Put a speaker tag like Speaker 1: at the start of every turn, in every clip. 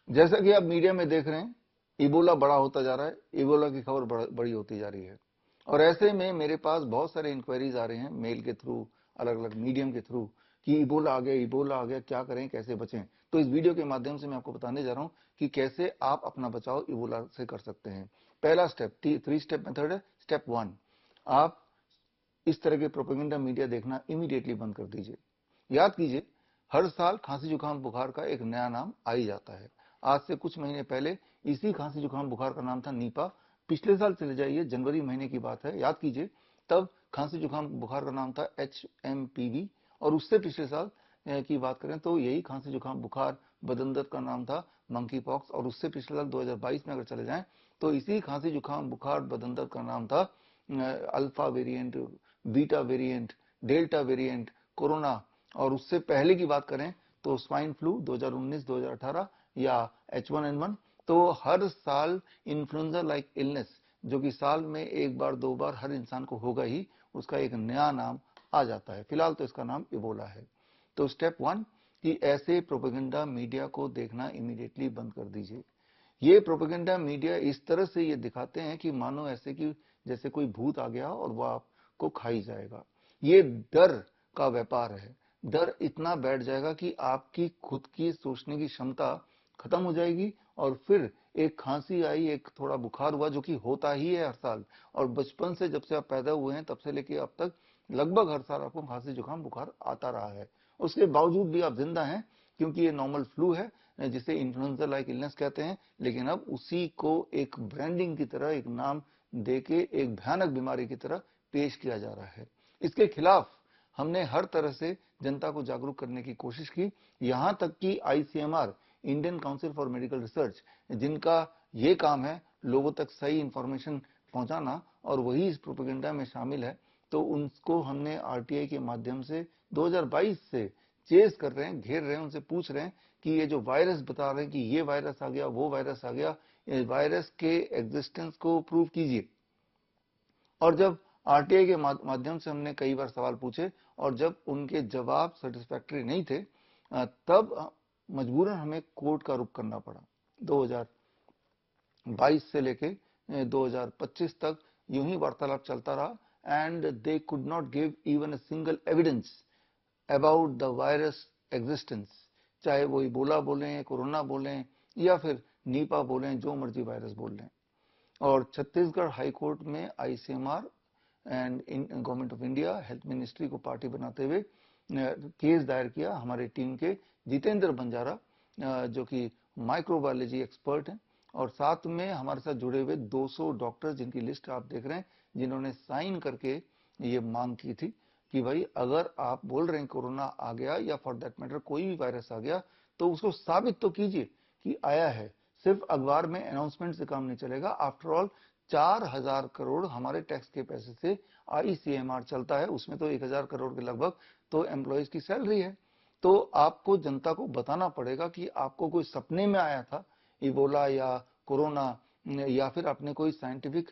Speaker 1: जैसा कि आप मीडिया में देख रहे हैं, इबोला बड़ा होता जा रहा है, इबोला की खबर बड़ी होती जा रही है। और ऐसे में मेरे पास बहुत सारे इंक्वायरीज आ रहे हैं मेल के थ्रू, अलग अलग मीडियम के थ्रू, कि इबोला आ गया, इबोला आ गया, क्या करें, कैसे बचें। तो इस वीडियो के माध्यम से मैं आपको बताने जा रहा हूं कि कैसे आप अपना बचाव इबोला से कर सकते हैं। पहला स्टेप, 3 स्टेप मेथड है। स्टेप 1, आप इस तरह के प्रोपेगेंडा मीडिया देखना इमीडिएटली बंद कर दीजिए। याद कीजिए, हर साल खांसी जुकाम बुखार का एक नया नाम आ ही जाता है। आज से कुछ महीने पहले इसी खांसी जुकाम बुखार का नाम था नीपा। पिछले साल चले जाइए, जनवरी महीने की बात है, याद कीजिए, तब खांसी जुकाम बुखार का नाम था HMPV। और उससे पिछले साल की बात करें तो यही खांसी जुकाम बुखार बदन दर्द का नाम था मंकी पॉक्स। और उससे पिछले साल 2022 में अगर चले जाएं तो इसी खांसी जुकाम बुखार बदन दर्द का नाम था alpha variant, beta variant, delta variant, corona. और उससे पहले की बात करें तो स्वाइन फ्लू 2019-2018 या H1N1। तो हर साल इन्फ्लुएंजा लाइक इलनेस, जो कि साल में एक बार दो बार हर इंसान को होगा ही, उसका एक नया नाम आ जाता है। फिलहाल तो इसका नाम इबोला है। तो स्टेप 1, कि ऐसे प्रोपेगेंडा मीडिया को देखना इमीडिएटली बंद कर दीजिए। ये प्रोपेगेंडा मीडिया इस तरह से ये दिखाते हैं कि मानो ऐसे कि जैसे कोई भूत आ गया और वो आपको खा ही जाएगा। ये डर का व्यापार है। डर इतना बैठ जाएगा कि आपकी खुद की सोचने की क्षमता खत्म हो जाएगी। और फिर एक खांसी आई, एक थोड़ा बुखार हुआ, जो कि होता ही है हर साल, और बचपन से जब से आप पैदा हुए हैं तब से लेके अब तक लगभग हर साल आपको खांसी जुकाम बुखार आता रहा है। उसके बावजूद भी आप जिंदा हैं, क्योंकि ये नॉर्मल फ्लू है, जिसे इन्फ्लुएंजा लाइक इलनेस कहते हैं। लेकिन अब उसी को एक ब्रांडिंग की तरह, एक नाम देके, एक भयानक बीमारी की तरह पेश किया जा रहा है। इसके खिलाफ हमने हर तरह से जनता को जागरूक करने की कोशिश की। यहां तक कि ICMR, Indian council for medical research, जिनका ये काम है लोगों तक सही इंफॉर्मेशन पहुंचाना, और वही इस प्रोपेगेंडा में शामिल है, तो उनको हमने RTI के माध्यम से 2022 से चेस कर रहे हैं, घेर रहे हैं, उनसे पूछ रहे हैं कि ये जो वायरस बता रहे हैं कि ये वायरस आ गया, वो वायरस आ गया, वायरस के एग्जिस्टेंस को प्रूव कीजिए। और जब RTI के माध्यम से हमने कई बार सवाल पूछे और जब उनके जवाब सेटिस्फैक्टरी नहीं थे, तब मजबूरन हमें कोर्ट का रुख करना पड़ा। 2022 से लेके 2025 तक यूं ही वार्तालाप चलता रहा, and they could not give even a single evidence about the virus existence. चाहे वो इबोला बोलें, कोरोना बोलें, या फिर नीपा बोलें, जो मर्जी वायरस बोल लें। और छत्तीसगढ़ हाई कोर्ट में ICMR and government of India, health ministry को पार्टी बनाते हुए केस दायर किया हमारी टीम के जितेंद्र बंजारा, जो कि माइक्रोबायोलॉजी एक्सपर्ट हैं, और साथ में हमारे साथ जुड़े हुए 200 डॉक्टर, जिनकी लिस्ट आप देख रहे हैं, जिन्होंने साइन करके ये मांग की थी कि भाई अगर आप बोल रहे हैं कोरोना आ गया, या फॉर दैट मैटर कोई भी वायरस आ गया, तो उसको साबित तो कीजिए कि आया है। सिर्फ अखबार में अनाउंसमेंट से काम नहीं चलेगा। आफ्टर ऑल 4,000 करोड़ हमारे टैक्स के पैसे से ICMR चलता है, उसमें तो 1,000 करोड़ के लगभग तो एम्प्लॉयज की सैलरी है। तो आपको जनता को बताना पड़ेगा कि आपको कोई सपने में आया था इबोला या कोरोना, या फिर आपने कोई साइंटिफिक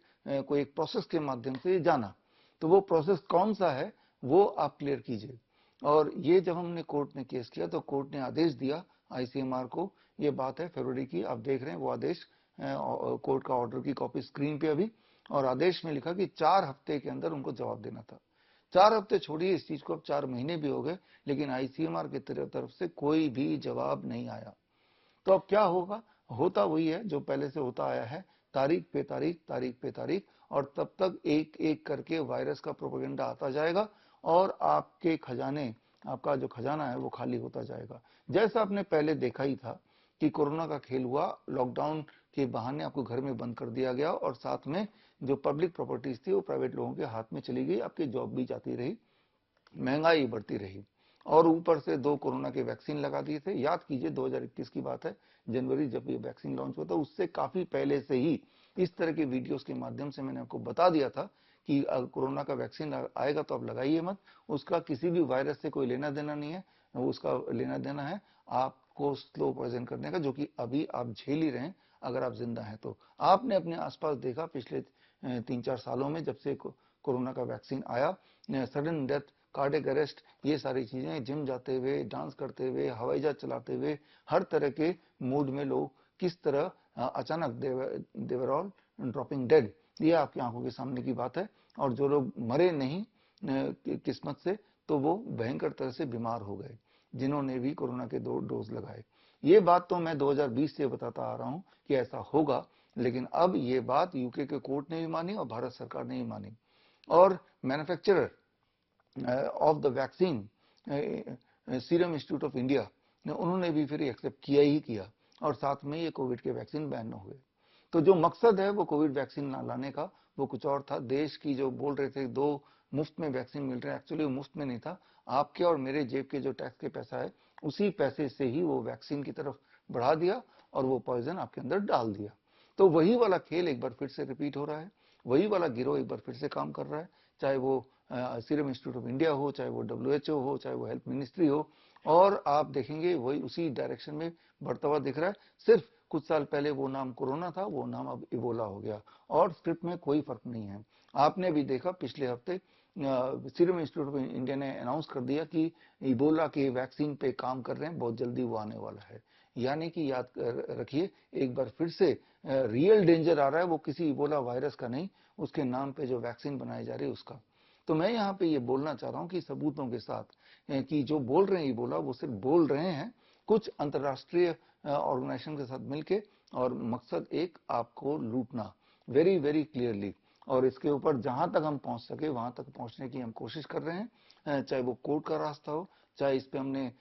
Speaker 1: कोई एक प्रोसेस के माध्यम से जाना, तो वो प्रोसेस कौन सा है वो आप क्लियर कीजिए। और ये जब हमने कोर्ट में केस किया तो कोर्ट ने आदेश दिया ICMR को। ये बात है फरवरी की, आप देख रहे हैं वो आदेश, कोर्ट का ऑर्डर की कॉपी स्क्रीन पे अभी। और आदेश में लिखा कि 4 हफ्ते के अंदर उनको जवाब देना था। 4 हफ्ते छोड़िए, इस चीज को अब 4 महीने भी हो गए, लेकिन ICMR की तरफ से कोई भी जवाब नहीं आया। तो अब क्या होगा? होता वही है जो पहले से होता आया है, तारीख पे तारीख, तारीख पे तारीख, और तब तक एक एक करके वायरस का प्रोपेगेंडा आता जाएगा, और आपके खजाने, आपका जो खजाना है वो खाली होता जाएगा। जैसा आपने पहले देखा ही था कि कोरोना का खेल हुआ, लॉकडाउन के बहाने आपको घर में बंद कर दिया गया, और साथ में जो पब्लिक प्रॉपर्टीज थी वो प्राइवेट लोगों के हाथ में चली गई, आपकी जॉब भी जाती रही, महंगाई बढ़ती रही, और ऊपर से 2 कोरोना के वैक्सीन लगा दिए थे। याद कीजिए 2021 की बात है, जनवरी, जब ये वैक्सीन लॉन्च हुआ था, उससे काफी पहले से ही इस तरह के वीडियोस के माध्यम से मैंने आपको बता दिया था कि कोरोना का वैक्सीन आएगा तो आप लगाइए मत, उसका किसी भी वायरस से कोई लेना देना नहीं है। उसका लेना देना है आपको स्लो पॉइजन करने का, जो कि अभी आप झेल ही रहे हैं अगर आप जिंदा हैं तो। आपने अपने आसपास देखा पिछले 3-4 सालों में, जब से कोरोना का वैक्सीन आया, सडन डेथ, कार्डियक अरेस्ट, ये सारी चीजें, जिम जाते हुए, डांस करते हुए, हवाई जहाज चलाते हुए, हर तरह के मूड में लोग किस तरह अचानक देवर ऑल ड्रॉपिंग डेड, ये आपकी आंखों के सामने की बात है। और जो लोग मरे नहीं किस्मत से, तो वो भयंकर तरह से बीमार हो गए, जिन्होंने भी कोरोना के 2 डोज लगाए। ये बात तो मैं 2020 से बताता आ रहा हूं कि ऐसा होगा, लेकिन अब ये बात यूके के कोर्ट ने भी मानी और भारत सरकार ने भी मानी, और manufacturer of the vaccine serum institute of India उन्होंने भी फिर एक्सेप्ट किया ही किया, और साथ में ये कोविड के वैक्सीन बैन न हुए। तो जो मकसद है वो कोविड वैक्सीन ना लाने का, वो कुछ और था। देश की जो बोल रहे थे 2 मुफ्त में वैक्सीन मिल रहे हैं, एक्चुअली वो मुफ्त में नहीं था, आपके और मेरे जेब के जो टैक्स के पैसा है उसी पैसे से ही वो वैक्सीन की तरफ बढ़ा दिया और वो पॉइजन आपके अंदर डाल दिया। तो वही वाला खेल एक बार फिर से रिपीट हो रहा है, वही वाला गिरोह एक बार फिर से काम कर रहा है, चाहे वो सीरम इंस्टीट्यूट ऑफ इंडिया हो, चाहे वो WHO हो, चाहे वो हेल्थ मिनिस्ट्री हो, और आप देखेंगे वही उसी डायरेक्शन में बढ़ता हुआ दिख रहा है। सिर्फ कुछ साल पहले वो नाम कोरोना था, वो नाम अब इबोला हो गया, और स्क्रिप्ट में कोई फर्क नहीं है। आपने भी देखा पिछले हफ्ते सीरम इंस्टीट्यूट ऑफ इंडिया ने अनाउंस कर दिया कि इबोला के वैक्सीन पे काम कर रहे हैं, बहुत जल्दी वो आने वाला है। यानी कि याद रखिए, एक बार फिर से रियल डेंजर आ रहा है, वो किसी इबोला वायरस का नहीं, उसके नाम पे जो वैक्सीन बनाई जा रही है उसका। तो मैं यहाँ पे ये बोलना चाह रहा हूँ कि सबूतों के साथ कि जो बोल रहे हैं इबोला, वो सिर्फ बोल रहे हैं कुछ अंतर्राष्ट्रीय ऑर्गेनाइजेशन के साथ मिलके, और मकसद एक, आपको लूटना, वेरी वेरी क्लियरली। और इसके ऊपर जहां तक हम पहुंच सके वहां तक पहुंचने की हम कोशिश कर रहे हैं, चाहे वो कोर्ट का रास्ता हो, चाहे इस पे हमने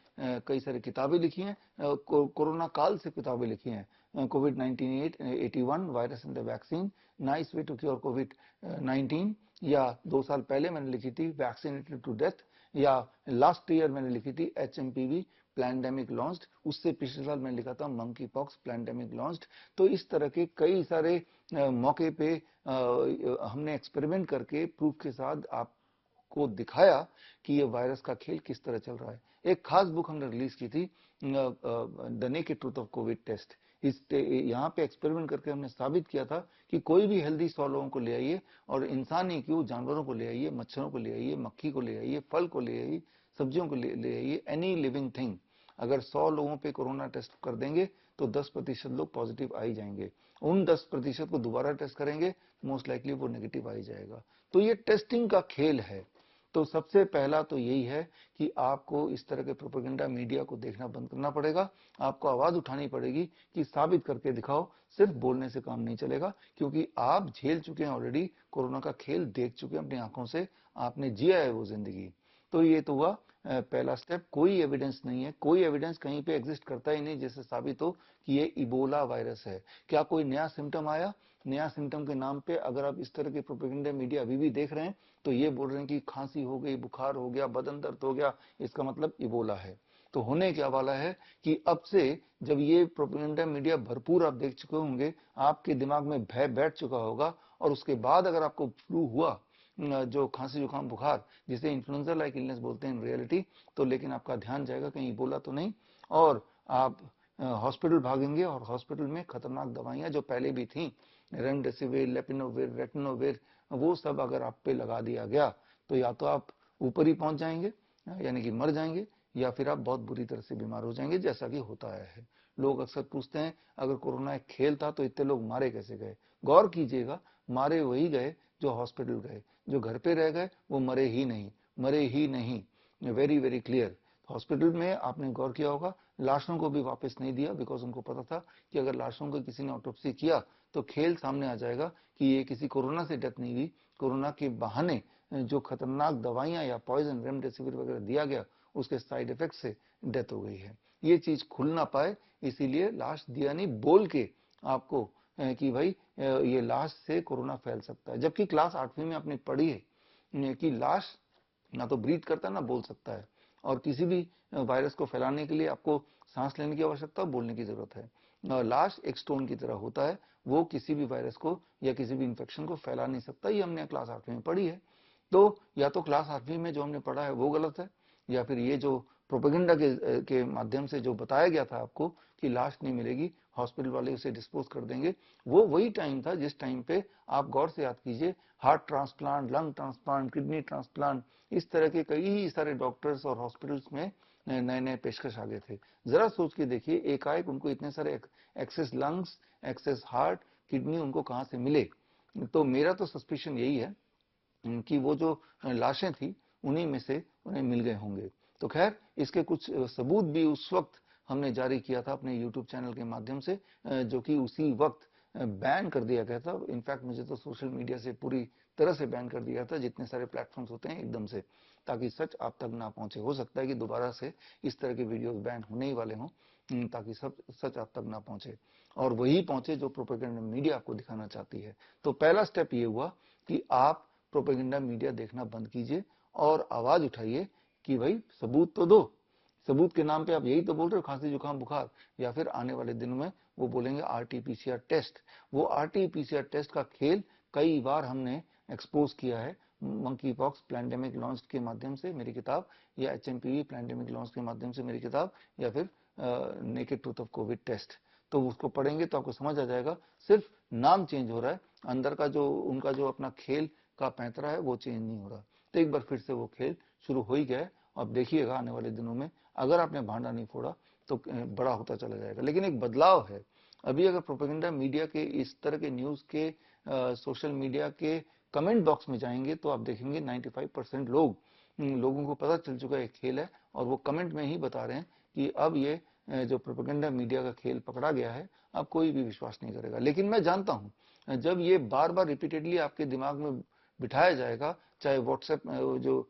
Speaker 1: कई सारी किताबें लिखी हैं, कोरोना काल से किताबें लिखी हैं, Covid 1981 virus and the vaccine, nice way to cure Covid 19, या 2 साल पहले मैंने लिखी थी वैक्सीनेटेड टू डेथ, या लास्ट ईयर मैंने लिखी थी HMPV प्लैंडेमिक लॉन्च्ड, उससे पिछले साल मैंने लिखा था मंकी पॉक्स प्लैंडेमिक लॉन्च्ड। तो इस तरह के कई सारे मौके पे हमने एक्सपेरिमेंट करके प्रूफ के साथ आपको दिखाया कि ये वायरस का खेल किस तरह चल रहा है। एक खास बुक हमने रिलीज की थी, the naked truth of Covid test. यहाँ पे एक्सपेरिमेंट करके हमने साबित किया था कि कोई भी हेल्दी 100 लोगों को ले आइए, और इंसान ही क्यों, जानवरों को ले आइए, मच्छरों को ले आइए, मक्खी को ले आइए, फल को ले आइए, सब्जियों को ले आइए, एनी लिविंग थिंग, अगर 100 लोगों पे कोरोना टेस्ट कर देंगे तो 10% लोग पॉजिटिव आ ही जाएंगे। उन 10% को दोबारा टेस्ट करेंगे, मोस्ट लाइकली वो नेगेटिव आ ही जाएगा। तो ये टेस्टिंग का खेल है। तो सबसे पहला तो यही है कि आपको इस तरह के प्रोपेगेंडा मीडिया को देखना बंद करना पड़ेगा, आपको आवाज उठानी पड़ेगी कि साबित करके दिखाओ, सिर्फ बोलने से काम नहीं चलेगा, क्योंकि आप झेल चुके हैं ऑलरेडी, कोरोना का खेल देख चुके हैं अपनी आंखों से, आपने जिया है वो जिंदगी। तो ये तो हुआ पहला स्टेप। कोई एविडेंस नहीं है, कोई एविडेंस कहीं पे एग्जिस्ट करता ही नहीं जिससे साबित हो कि ये इबोला वायरस है। क्या कोई नया सिम्टम आया? नया सिम्टम के नाम पे अगर आप इस तरह के प्रोपेगेंडा मीडिया अभी भी देख रहे हैं, तो ये बोल रहे हैं कि खांसी हो गई, बुखार हो गया, बदन दर्द हो गया, इसका मतलब इबोला है। तो होने क्या वाला है कि अब से जब ये प्रोपेगेंडा मीडिया भरपूर आप देख चुके होंगे, आपके दिमाग में भय बैठ चुका होगा, और उसके बाद अगर आपको फ्लू हुआ, जो खांसी जुकाम बुखार, जिसे इन्फ्लुएंजा लाइक इलनेस बोलते हैं इन रियलिटी, तो लेकिन आपका ध्यान जाएगा कहीं इबोला तो नहीं, और आप हॉस्पिटल भागेंगे, और हॉस्पिटल में खतरनाक दवाइयां जो पहले भी थी, रेमडेसिविर, लेपिनोविर, रेटिनोविर, वो सब अगर आप पे लगा दिया गया, तो या तो आप ऊपर ही पहुंच जाएंगे, यानी कि मर जाएंगे, या फिर आप बहुत बुरी तरह से बीमार हो जाएंगे, जैसा कि होता है। लोग अक्सर पूछते हैं अगर कोरोना एक खेल था तो इतने लोग मारे कैसे गए? गौर कीजिएगा, मारे वही गए जो हॉस्पिटल गए, जो घर पे रह गए वो मरे ही नहीं, मरे ही नहीं। Very very clear. हॉस्पिटल में आपने गौर किया होगा, लाशों को भी वापस नहीं दिया, बिकॉज उनको पता था कि अगर लाशों को किसी ने ऑटोप्सी किया तो खेल सामने आ जाएगा कि ये किसी कोरोना से डेथ नहीं हुई, कोरोना के बहाने जो खतरनाक दवाइयां या पॉइजन रेमडेसिविर वगैरह दिया गया, उसके साइड इफेक्ट से डेथ हो गई है। ये चीज खुल ना पाए, इसीलिए लाश दिया नहीं, बोल के आपको कि भाई ये लाश से कोरोना फैल सकता है। जबकि क्लास 8वीं में आपने पढ़ी है कि लाश ना तो ब्रीथ करता है ना बोल सकता है, और किसी भी वायरस को फैलाने के लिए आपको सांस लेने की आवश्यकता, बोलने की जरूरत है। लाश एक स्टोन की तरह होता है, वो किसी भी वायरस को या किसी भी इंफेक्शन को फैला नहीं सकता। ये हमने क्लास 8वीं में पढ़ी है। तो या तो क्लास 8वीं में जो हमने पढ़ा है वो गलत है, या फिर ये जो प्रोपेगेंडा के माध्यम से जो बताया गया था आपको कि लाश नहीं मिलेगी, हॉस्पिटल वाले उसे डिस्पोज कर देंगे, वो वही टाइम था जिस टाइम पे आप गौर से याद कीजिए, heart transplant, lung transplant, kidney transplant, इस तरह के कई सारे डॉक्टर्स और हॉस्पिटल्स में नए नए पेशकश आ गए थे। जरा सोच के देखिए, एकाएक उनको इतने सारे excess lungs, excess heart, kidney उनको कहाँ से मिले। तो मेरा तो सस्पिशन यही है कि वो जो लाशें थी उन्हीं में से उन्हें मिल गए होंगे। तो खैर, इसके कुछ सबूत भी उस वक्त हमने जारी किया था अपने YouTube चैनल के माध्यम से, जो कि उसी वक्त बैन कर दिया गया था। इनफैक्ट मुझे तो सोशल मीडिया से पूरी तरह से बैन कर दिया था, जितने सारे प्लेटफॉर्म्स होते हैं एकदम से, ताकि सच आप तक ना पहुंचे। हो सकता है कि दोबारा से इस तरह के वीडियोस बैन होने ही वाले हों, ताकि सब सच आप तक ना पहुंचे, और वही पहुंचे जो प्रोपेगेंडा मीडिया आपको दिखाना चाहती है। तो पहला स्टेप ये हुआ कि आप प्रोपेगेंडा मीडिया देखना बंद कीजिए और आवाज उठाइए कि भाई सबूत तो दो। सबूत के नाम पे आप यही तो बोल रहे हो, खांसी जुकाम बुखार, या फिर आने वाले दिनों में वो बोलेंगे RT-PCR टेस्ट। वो RT-PCR टेस्ट का खेल कई बार हमने एक्सपोज किया है, मंकी पॉक्स प्लैंडेमिक लॉन्च के माध्यम से मेरी किताब, या HMPV प्लैंडेमिक लॉन्च के माध्यम से मेरी किताब, या फिर naked truth of Covid test. तो उसको पढ़ेंगे तो आपको समझ आ जाएगा, सिर्फ नाम चेंज हो रहा है, अंदर का जो उनका जो अपना खेल का पैंतरा है वो चेंज नहीं हो रहा। तो एक बार फिर से वो खेल शुरू हो ही गया है। अब देखिएगा आने वाले दिनों में, अगर आपने भांडा नहीं फोड़ा तो बड़ा होता चला जाएगा। लेकिन एक बदलाव है, अभी अगर प्रोपेगेंडा मीडिया के इस तरह के न्यूज के सोशल मीडिया के कमेंट बॉक्स में जाएंगे तो आप देखेंगे 95% लोगों को पता चल चुका है खेल है, और वो कमेंट में ही बता रहे हैं कि अब ये जो प्रोपेगेंडा मीडिया का खेल पकड़ा गया है, अब कोई भी विश्वास नहीं करेगा। लेकिन मैं जानता हूं, जब ये बार बार रिपीटेडली आपके दिमाग में बिठाया जाएगा, चाहे व्हाट्सएप जो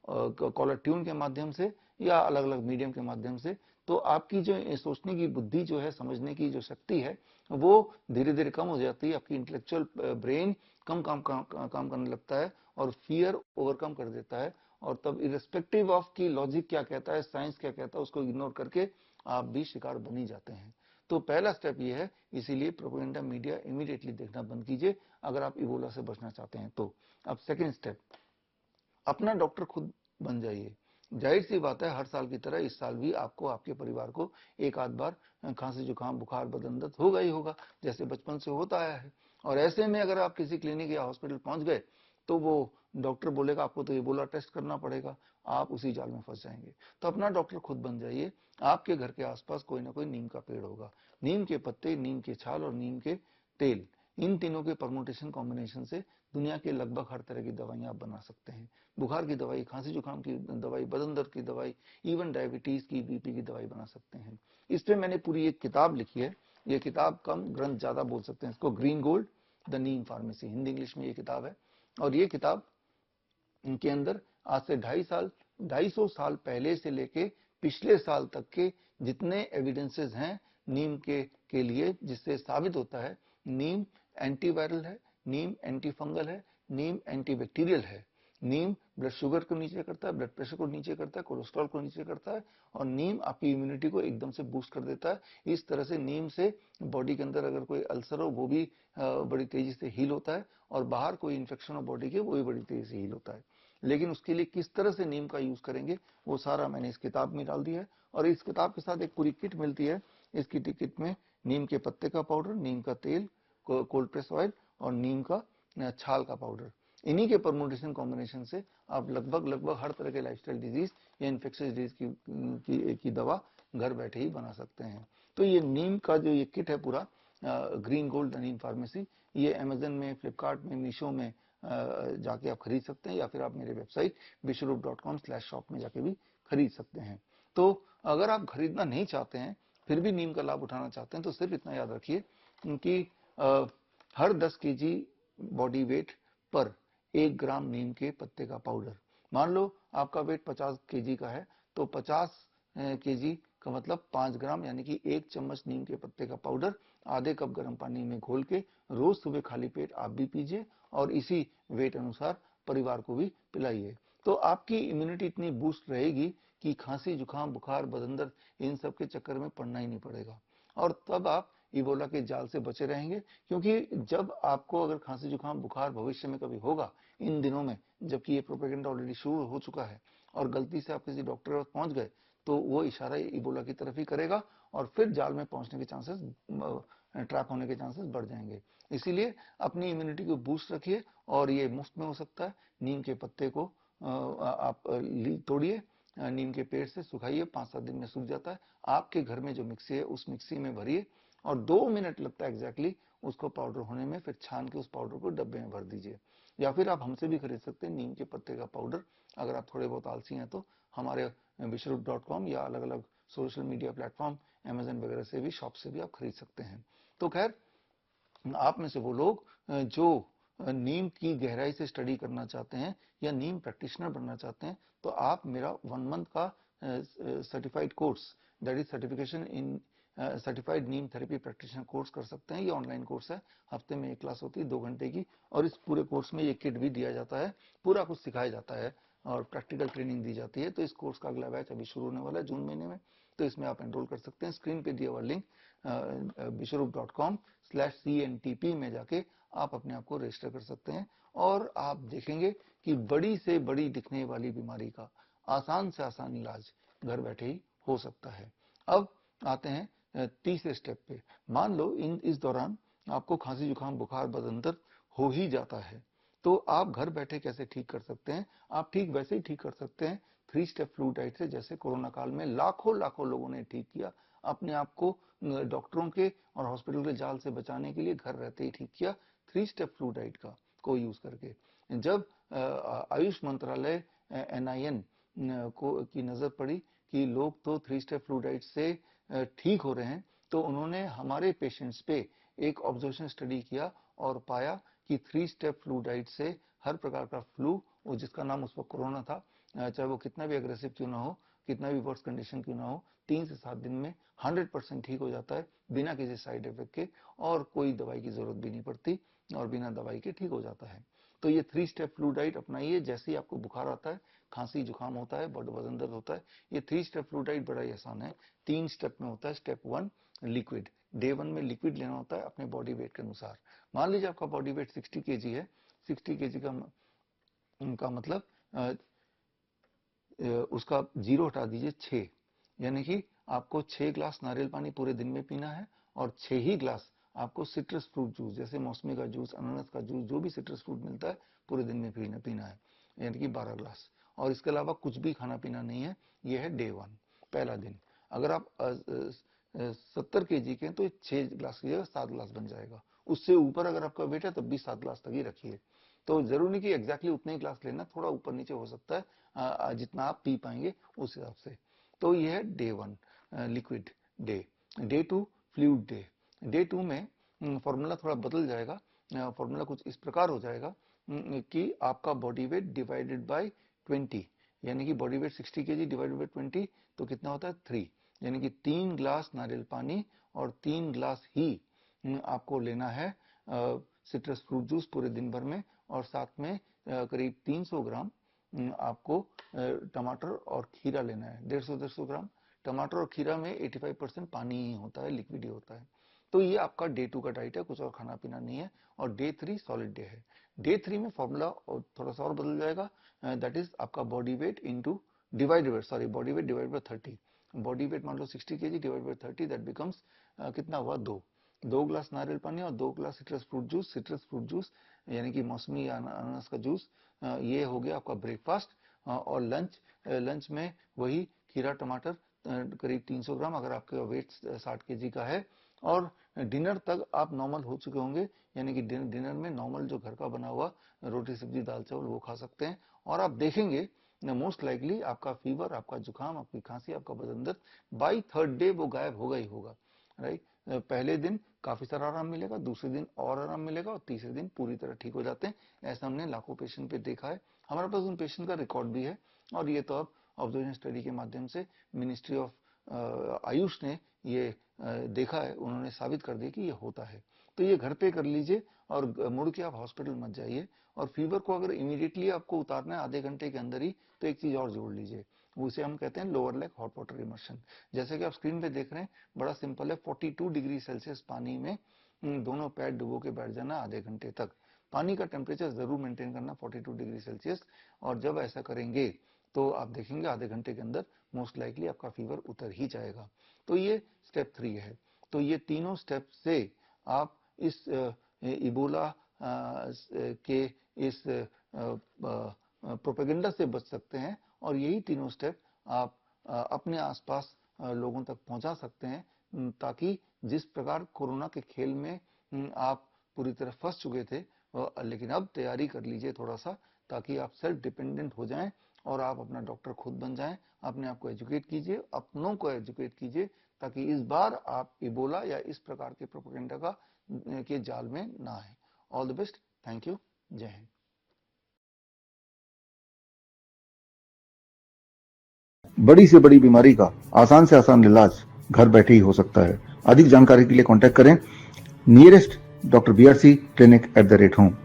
Speaker 1: कॉलर ट्यून के माध्यम से या अलग अलग मीडियम के माध्यम से, तो आपकी जो सोचने की बुद्धि जो है, समझने की जो शक्ति है, वो धीरे धीरे कम हो जाती है। आपकी इंटेलेक्चुअल ब्रेन कम काम करने लगता है और फियर ओवरकम कर देता है, और तब इरेस्पेक्टिव ऑफ की लॉजिक क्या कहता है, साइंस क्या कहता है, उसको इग्नोर करके आप भी शिकार बन ही जाते हैं। तो पहला स्टेप ये है, इसीलिए प्रोपेगेंडा मीडिया इमीडिएटली देखना बंद कीजिए अगर आप इबोला से बचना चाहते हैं तो। अब सेकेंड स्टेप, अपना डॉक्टर खुद बन जाइए। जाहिर सी बात है, हर साल की तरह इस साल भी आपको, आपके परिवार को एक आध बार खांसी जुकाम बुखार बदन दर्द होगा ही होगा, जैसे बचपन से होता आया है। और ऐसे में अगर आप किसी क्लिनिक या हॉस्पिटल पहुंच गए तो वो डॉक्टर बोलेगा आपको तो इबोला टेस्ट करना पड़ेगा, आप उसी जाल में फंस जाएंगे। तो अपना डॉक्टर खुद बन जाइए। आपके घर के आसपास कोई ना कोई नीम का पेड़ होगा, नीम के पत्ते, नीम के छाल और नीम के तेल, इन तीनों के परमुटेशन कॉम्बिनेशन से दुनिया के लगभग हर तरह की दवाइयां आप बना सकते हैं। बुखार की दवाई, खांसी जुकाम की दवाई, बदन दर्द की दवाई, इवन डायबिटीज की, बीपी की दवाई बना सकते हैं। इस पे मैंने पूरी एक किताब लिखी है। ये किताब कम ग्रंथ ज्यादा बोल सकते हैं इसको, green gold the Neem pharmacy, Hindi English में ये किताब है। और ये किताब इनके अंदर आज से 250 साल पहले से लेके पिछले साल तक के जितने एविडेंसेस हैं नीम के लिए, जिससे साबित होता है नीम एंटीवायरल है, नीम एंटी फंगल है, नीम एंटीबैक्टीरियल है, नीम ब्लड शुगर को नीचे करता है, ब्लड प्रेशर को नीचे करता है, कोलेस्ट्रॉल को नीचे करता है, और नीम आपकी इम्यूनिटी को एकदम से बूस्ट कर देता है। इस तरह से नीम से बॉडी के अंदर अगर कोई अल्सर हो वो भी बड़ी तेजी से हील होता है, और बाहर कोई इन्फेक्शन हो बॉडी के वो भी बड़ी तेजी से हील होता है। लेकिन उसके लिए किस तरह से नीम का यूज करेंगे वो सारा मैंने इस किताब में डाल दिया है। और इस किताब के साथ एक पूरी किट मिलती है। इस किट में नीम के पत्ते का पाउडर, नीम का तेल, कोल्ड प्रेस ऑयल और नीम का छाल का पाउडर, इन्हीं के परमुटेशन कॉम्बिनेशन से आप लगभग हर तरह के लाइफस्टाइल डिजीज या इन्फेक्शियस डिजीज की दवा घर बैठे ही बना सकते हैं। तो ये नीम का जो ये किट है पूरा, ग्रीन गोल्ड नीम फार्मेसी, ये अमेजन में, फ्लिपकार्ट में, मीशो में जाके आप खरीद सकते हैं, या फिर आप मेरे वेबसाइट vishwaroop.com/shop में जाके भी खरीद सकते हैं। तो अगर आप खरीदना नहीं चाहते हैं, फिर भी नीम का लाभ उठाना चाहते हैं, तो सिर्फ इतना याद रखिए कि हर 10 केजी बॉडी वेट पर 1 ग्राम नीम के पत्ते का पाउडर। मान लो आपका वेट 50 केजी का है, तो 50 केजी का मतलब 5 ग्राम, यानी कि 1 चम्मच नीम के पत्ते का पाउडर आधे कप गर्म पानी में घोल के रोज सुबह खाली पेट आप भी पीजिए, और इसी वेट अनुसार परिवार को भी पिलाइए। तो आपकी इम्यूनिटी इतनी बूस्ट रहेगी कि खांसी जुकाम बुखार बदन दर्द इन सब के चक्कर में पड़ना ही नहीं पड़ेगा, और तब आप इबोला के जाल से बचे रहेंगे। क्योंकि जब आपको अगर खांसी जुकाम बुखार भविष्य में कभी होगा इन दिनों में, जबकि ये प्रोपेगेंडा ऑलरेडी शुरू हो चुका है, और गलती से आप किसी डॉक्टर के पास पहुंच गए, तो वो इशारा इबोला की तरफ ही करेगा, और फिर जाल में पहुंचने के चांसेस, ट्रैप होने के चांसेस बढ़ जाएंगे। इसीलिए अपनी इम्यूनिटी को बूस्ट रखिए, और ये मुफ्त में हो सकता है। नीम के पत्ते को आप तोड़िए, नीम के पेड़ से सुखाइए, 5-7 दिन में सूख जाता है। आपके घर में जो मिक्सी है उस मिक्सी में भरिए और 2 मिनट लगता है एग्जैक्टली उसको पाउडर होने में, फिर छान के उस पाउडर को डब्बे में भर दीजिए। या फिर आप हमसे भी खरीद सकते हैं नीम के पत्ते का पाउडर। अगर आप थोड़े बहुत आलसी हैं तो हमारे विश्वरूप.com या अलग अलग सोशल मीडिया प्लेटफॉर्म अमेजन वगैरह से भी, शॉप से भी आप खरीद सकते हैं। तो खैर, आप में से वो लोग जो नीम की गहराई से स्टडी करना चाहते हैं या नीम प्रैक्टिशनर बनना चाहते हैं, तो आप मेरा 1 मंथ का certified course, that is certification in certified Neem therapy practitioner course कर सकते हैं। ये ऑनलाइन कोर्स है, हफ्ते में 1 क्लास होती है 2 घंटे की, और इस पूरे कोर्स में ये किट भी दिया जाता है, पूरा कुछ सिखाया जाता है और प्रैक्टिकल ट्रेनिंग दी जाती है। तो इस कोर्स का अगला बैच अभी शुरू होने वाला है जून महीने में, तो इसमें आप एनरोल कर सकते हैं। स्क्रीन पे दिया हुआ लिंक विश्वरूप.com/CNTP में जाके आप अपने आप को रजिस्टर कर सकते हैं और आप देखेंगे कि बड़ी से बड़ी दिखने वाली बीमारी का आसान से आसान इलाज घर बैठे ही हो सकता है। अब आते हैं तीसरे स्टेप पे। मान लो इस दौरान आपको खांसी जुकाम बुखार बदंतर हो ही जाता है, तो आप घर बैठे कैसे ठीक कर सकते हैं? आप ठीक वैसे ही ठीक कर सकते हैं 3 स्टेप फ्लू डाइट से, जैसे कोरोना काल में लाखों लाखों लोगों ने ठीक किया, अपने आप को डॉक्टरों के और हॉस्पिटल के जाल से बचाने के लिए घर रहते ही ठीक किया 3 स्टेप फ्लू डाइट का को यूज करके। जब आयुष मंत्रालय NIN को की नजर पड़ी कि लोग तो 3 स्टेप फ्लू डाइट से ठीक हो रहे हैं, तो उन्होंने हमारे पेशेंट्स पे एक ऑब्जर्वेशन स्टडी किया और पाया कि 3 स्टेप फ्लू डाइट से हर प्रकार का फ्लू, जिसका नाम उस वक्त कोरोना था, चाहे वो कितना भी अग्रेसिव क्यों ना हो, कितना भी वर्स्ट कंडीशन क्यों ना हो, 3 से 7 दिन में 100% ठीक हो जाता है बिना किसी साइड इफेक्ट के, और कोई दवाई की जरूरत भी नहीं पड़ती और बिना दवाई के ठीक हो जाता है। तो ये 3 स्टेप फ्लू डाइट अपनाइए। जैसे ही आपको बुखार आता है, खांसी जुकाम होता है, बदन दर्द होता है, ये 3 स्टेप फ्लू डाइट बड़ा ही आसान है। 3 स्टेप में होता है। स्टेप 1 लिक्विड, डे 1 में लिक्विड लेना होता है अपने बॉडी वेट के अनुसार। मान लीजिए आपका बॉडी वेट 60 kg है, 60 kg का मतलब उसका 0 हटा दीजिए 6, यानी कि आपको 6 ग्लास नारियल पानी पूरे दिन में पीना है और 6 ही ग्लास आपको सिट्रस फ्रूट जूस, जैसे मौसमी का जूस, अनानास का जूस, जो भी सिट्रस फ्रूट मिलता है पूरे दिन में पीना है, यानी कि 12 ग्लास। और इसके अलावा कुछ भी खाना पीना नहीं है। यह है डे 1, पहला दिन। अगर आप 70 kg के हैं तो 6 ग्लास की जगह 7 ग्लास बन जाएगा। उससे ऊपर अगर आपका वेट है तब भी 7 ग्लास तक ही रखिए। तो जरूरी नहीं कि एग्जैक्टली उतने ही ग्लास लेना, थोड़ा ऊपर नीचे हो सकता है, जितना आप पी पाएंगे उस हिसाब से। तो ये है day 1 liquid day. Day 2 fluid day. Day 2 में फॉर्मूला थोड़ा बदल जाएगा। फॉर्मूला कुछ इस प्रकार हो जाएगा कि आपका बॉडी वेट डिवाइडेड बाय 20, यानी कि body weight 60 kg divided by 20 तो कितना होता है 3, यानी कि 3 ग्लास नारियल पानी और 3 ग्लास ही आपको लेना है सिट्रस फ्रूट जूस पूरे दिन भर में, और साथ में करीब 300 ग्राम आपको टमाटर और खीरा लेना है। 150-150 ग्राम टमाटर और खीरा में 85% पानी ही होता है, लिक्विड ही होता है। तो ये आपका डे 2 का डाइट है, कुछ और खाना पीना नहीं है। और डे 3 सॉलिड डे है। डे 3 में फॉर्मूला थोड़ा सा और बदल जाएगा, दैट इज आपका body weight into body weight divide by 30। Body weight मान लो 60 kg divide by 30, that becomes कितना हुआ 2 ग्लास नारियल पानी और 2 ग्लास सिट्रस फ्रूट जूस यानी कि मौसमी या अनानास का जूस। ये हो गया आपका ब्रेकफास्ट। और लंच में वही खीरा टमाटर करीब 300 ग्राम अगर आपका वेट 60 kg का है। और डिनर तक आप नॉर्मल हो चुके होंगे, यानी कि डिनर में नॉर्मल जो घर का बना हुआ रोटी सब्जी दाल चावल वो खा सकते हैं। और आप देखेंगे मोस्ट लाइकली आपका फीवर, आपका जुकाम, आपकी खांसी, आपका बदन दर्द बाई 3rd डे वो गायब होगा ही होगा, राइट। पहले दिन काफी सारा आराम मिलेगा, दूसरे दिन और आराम मिलेगा और तीसरे दिन पूरी तरह ठीक हो जाते हैं। ऐसा हमने लाखों पेशेंट पे देखा है, हमारे पास उन पेशेंट का रिकॉर्ड भी है। और ये तो अब ऑब्जर्वेशन स्टडी के माध्यम से मिनिस्ट्री ऑफ आयुष ने ये देखा है, उन्होंने साबित कर दिया कि ये होता है। तो ये घर पे कर लीजिए और मुड़ के आप हॉस्पिटल मत जाइए। और फीवर को अगर इमीडिएटली आपको उतारना है आधे घंटे के अंदर ही, तो एक चीज और जोड़ लीजिए, उसे हम कहते हैं lower leg hot water immersion. जैसे कि आप स्क्रीन पे देख रहे हैं, बड़ा सिंपल है। 42 डिग्री सेल्सियस पानी में दोनों पैर डुबो के बैठ जाना आधे घंटे तक। पानी का टेम्परेचर जरूर मेंटेन करना 42 डिग्री सेल्सियस। और जब ऐसा करेंगे तो आप देखेंगे आधे घंटे के अंदर मोस्ट लाइकली आपका फीवर उतर ही जाएगा। तो ये स्टेप 3 है। तो ये तीनों स्टेप से आप इस इबोला के इस प्रोपेगेंडा से बच सकते हैं। और यही तीनों स्टेप आप अपने आसपास लोगों तक पहुंचा सकते हैं, ताकि जिस प्रकार कोरोना के खेल में आप पूरी तरह फंस चुके थे, लेकिन अब तैयारी कर लीजिए थोड़ा सा, ताकि आप सेल्फ डिपेंडेंट हो जाएं और आप अपना डॉक्टर खुद बन जाएं। अपने आप को एजुकेट कीजिए, अपनों को एजुकेट कीजिए, ताकि इस बार आप इबोला या इस प्रकार के प्रोपेगेंडा के जाल में ना आए। All the best. Thank you. जय हिंद।
Speaker 2: बड़ी से बड़ी बीमारी का आसान से आसान इलाज घर बैठे ही हो सकता है। अधिक जानकारी के लिए कांटेक्ट करें nearest doctor BRC clinic @home।